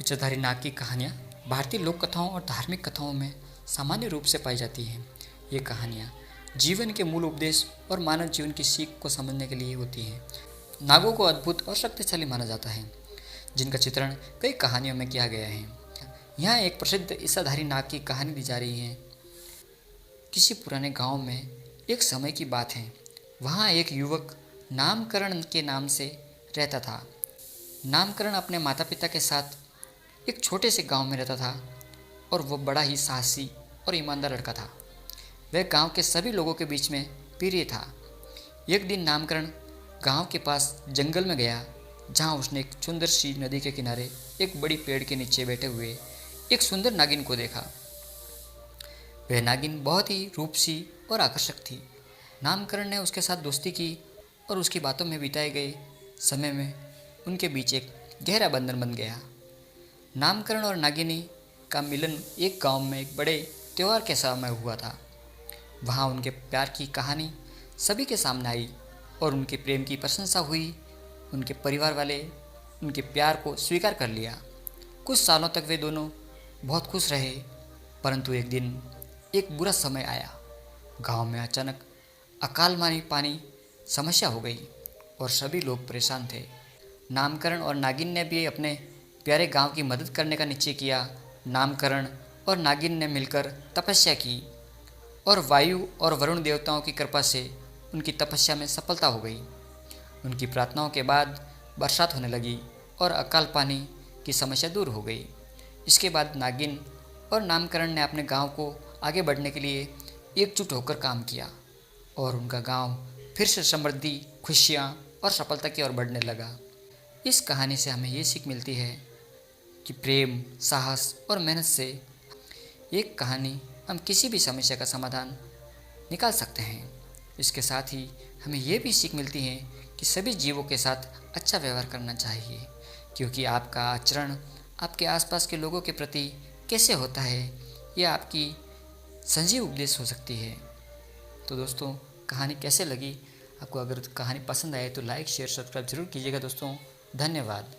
जटाधारी नाग की कहानियाँ भारतीय लोक कथाओं और धार्मिक कथाओं में सामान्य रूप से पाई जाती हैं। ये कहानियाँ जीवन के मूल उपदेश और मानव जीवन की सीख को समझने के लिए होती हैं। नागों को अद्भुत और शक्तिशाली माना जाता है, जिनका चित्रण कई कहानियों में किया गया है। यहाँ एक प्रसिद्ध ईसाधारी नाग की कहानी दी जा रही है। किसी पुराने गांव में एक समय की बात है। वहाँ एक युवक नामकरण के नाम से रहता था। नामकरण अपने माता पिता के साथ एक छोटे से गांव में रहता था और वो बड़ा ही साहसी और ईमानदार लड़का था। वह गांव के सभी लोगों के बीच में प्रिय था। एक दिन नामकरण गांव के पास जंगल में गया, जहां उसने एक सुंदर सी नदी के किनारे एक बड़ी पेड़ के नीचे बैठे हुए एक सुंदर नागिन को देखा। वह नागिन बहुत ही रूपसी और आकर्षक थी। नामकरण ने उसके साथ दोस्ती की और उसकी बातों में बिताए गए समय में उनके बीच एक गहरा बंधन बन गया। नामकरण और नागिनी का मिलन एक गांव में एक बड़े त्यौहार के समय हुआ था। वहां उनके प्यार की कहानी सभी के सामने आई और उनके प्रेम की प्रशंसा हुई। उनके परिवार वाले उनके प्यार को स्वीकार कर लिया। कुछ सालों तक वे दोनों बहुत खुश रहे, परंतु एक दिन एक बुरा समय आया। गांव में अचानक अकाल पानी समस्या हो गई और सभी लोग परेशान थे। नामकरण और नागिन ने भी अपने प्यारे गांव की मदद करने का निश्चय किया। नामकरण और नागिन ने मिलकर तपस्या की और वायु और वरुण देवताओं की कृपा से उनकी तपस्या में सफलता हो गई। उनकी प्रार्थनाओं के बाद बरसात होने लगी और अकाल पानी की समस्या दूर हो गई। इसके बाद नागिन और नामकरण ने अपने गांव को आगे बढ़ने के लिए एकजुट होकर काम किया और उनका गांव फिर से समृद्धि, खुशियाँ और सफलता की ओर बढ़ने लगा। इस कहानी से हमें ये सीख मिलती है कि प्रेम, साहस और मेहनत से एक कहानी हम किसी भी समस्या का समाधान निकाल सकते हैं। इसके साथ ही हमें ये भी सीख मिलती है कि सभी जीवों के साथ अच्छा व्यवहार करना चाहिए, क्योंकि आपका आचरण आपके आसपास के लोगों के प्रति कैसे होता है, यह आपकी संजीव उपदेश हो सकती है। तो दोस्तों, कहानी कैसे लगी आपको? अगर कहानी पसंद आए तो लाइक, शेयर, सब्सक्राइब जरूर कीजिएगा दोस्तों। धन्यवाद।